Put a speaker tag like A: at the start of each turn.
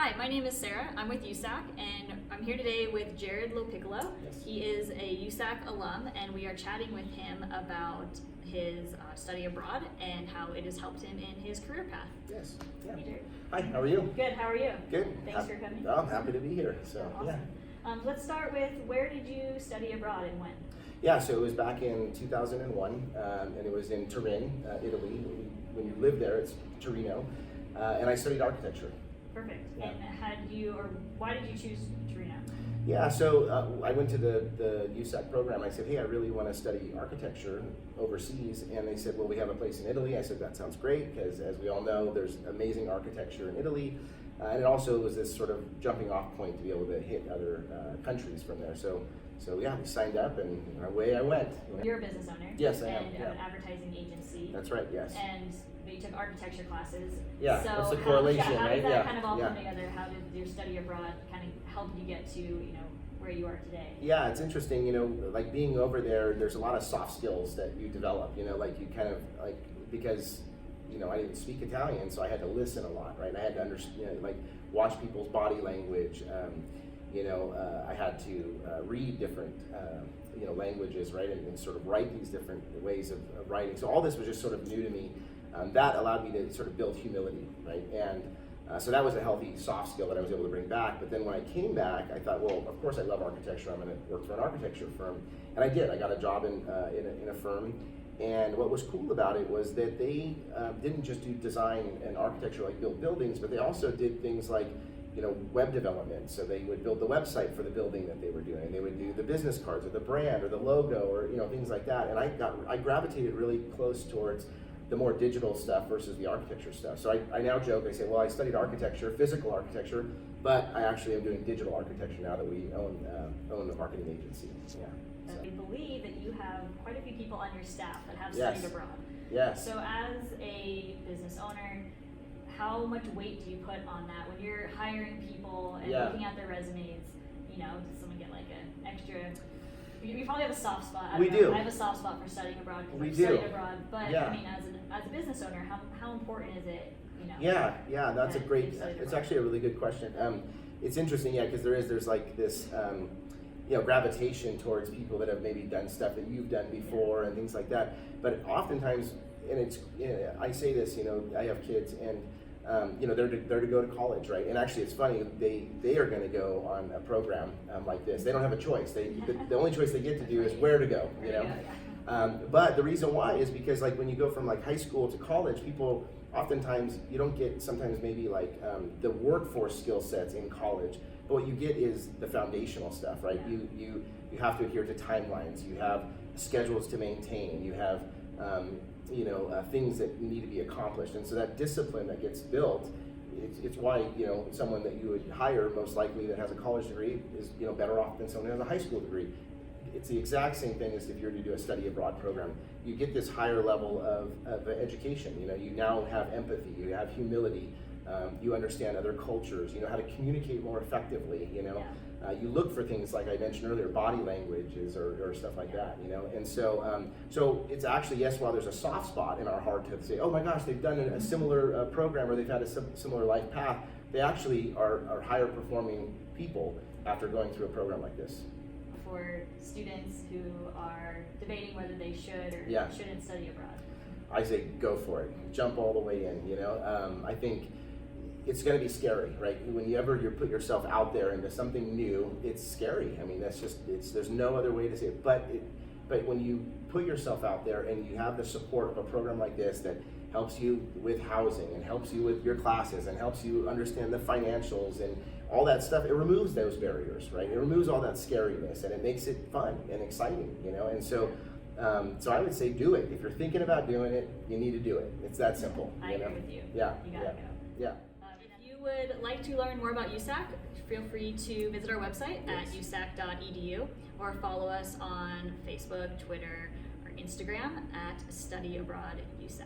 A: Hi, my name is Sarah. I'm with USAC, and I'm here today with Jarrod Lopiccolo.
B: Yes.
A: He is a USAC alum, and we are chatting with him about his study abroad and how it has helped him in his career path.
B: Yes. Yeah.
A: Hey, Jarrod.
B: Hi, how are you?
A: Good, how are you?
B: Good.
A: Thanks for coming.
B: I'm happy to be here. So,
A: Awesome. Let's start with, where did you study abroad and when?
B: Yeah, so it was back in 2001, and it was in Turin, Italy. When you live there, it's Torino, and I studied architecture.
A: Perfect.
B: Yeah.
A: And why did you choose Torino?
B: Yeah, so I went to the USAC program. I said, hey, I really want to study architecture overseas. And they said, well, we have a place in Italy. I said, that sounds great, because as we all know, there's amazing architecture in Italy. And it also was this sort of jumping off point to be able to hit other countries from there. So yeah, we signed up and away I went.
A: You're a business owner.
B: Yes, I am.
A: And an advertising agency.
B: That's right, yes.
A: And you took architecture classes.
B: Yeah,
A: so
B: that's the correlation,
A: how
B: right?
A: did that
B: Yeah,
A: kind of all
B: yeah.
A: come together? How did your study abroad kind of help you get to, where you are today?
B: Yeah, it's interesting, like being over there, there's a lot of soft skills that you develop, like you kind of, like, because, I didn't speak Italian, so I had to listen a lot, right? I had to understand, like, watch people's body language. I had to read different, languages, right? And sort of write these different ways of writing. So all this was just sort of new to me. That allowed me to sort of build humility, right? And so that was a healthy soft skill that I was able to bring back. But then when I came back, I thought, well, of course I love architecture. I'm going to work for an architecture firm. And I did. I got a job in a firm. And what was cool about it was that they didn't just do design and architecture, like build buildings, but they also did things like, web development. So they would build the website for the building that they were doing. They would do the business cards or the brand or the logo or things like that. And I gravitated really close towards the more digital stuff versus the architecture stuff. So I now joke, I say, well, I studied architecture, physical architecture, but I actually am doing digital architecture now that we own the marketing agency. Yeah.
A: So we believe that you have quite a few people on your staff that have
B: Yes.
A: studied abroad.
B: Yes.
A: So as a business owner, how much weight do you put on that when you're hiring people and looking at their resumes? Does someone get like an extra? You probably have a soft spot. I don't know.
B: do.
A: I have a soft spot for studying abroad because
B: We
A: I've
B: do.
A: studied abroad. But
B: Yeah.
A: I mean, as a business owner, how important is it?
B: Yeah, that's a
A: that
B: great.
A: you've studied
B: It's
A: abroad?
B: actually a really good question. It's interesting, because there's like this, gravitation towards people that have maybe done stuff that you've done before and things like that. But oftentimes, and it's, I say this, I have kids and. They're to go to college, right? And actually, it's funny. They are going to go on a program like this. They don't have a choice. The only choice they get to do is where to go. But the reason why is because, like, when you go from like high school to college, people oftentimes you don't get sometimes maybe like the workforce skill sets in college. But what you get is the foundational stuff, right? You have to adhere to timelines. You have schedules to maintain. You have things that need to be accomplished, and so that discipline that gets built, it's why someone that you would hire most likely that has a college degree is better off than someone who has a high school degree. It's the exact same thing as if you're to do a study abroad program. You get this higher level of education. You now have empathy, you have humility, you understand other cultures, you know how to communicate more effectively. You look for things like I mentioned earlier, body languages or stuff like that, and so it's actually, yes, while there's a soft spot in our heart to say, oh my gosh, they've done a similar program or they've had a similar life path, they actually are higher performing people after going through a program like this.
A: For students who are debating whether they should or shouldn't study abroad?
B: I say go for it, jump all the way in, I think it's going to be scary, right? Whenever you put yourself out there into something new, it's scary. I mean, there's no other way to say it. But when you put yourself out there and you have the support of a program like this that helps you with housing and helps you with your classes and helps you understand the financials and all that stuff, it removes those barriers, right? It removes all that scariness and it makes it fun and exciting, And so I would say do it. If you're thinking about doing it, you need to do it. It's that simple.
A: I agree with you.
B: Yeah.
A: You gotta go.
B: Yeah.
A: If you would like to learn more about USAC, feel free to visit our website at usac.edu or follow us on Facebook, Twitter, or Instagram at Study Abroad USAC.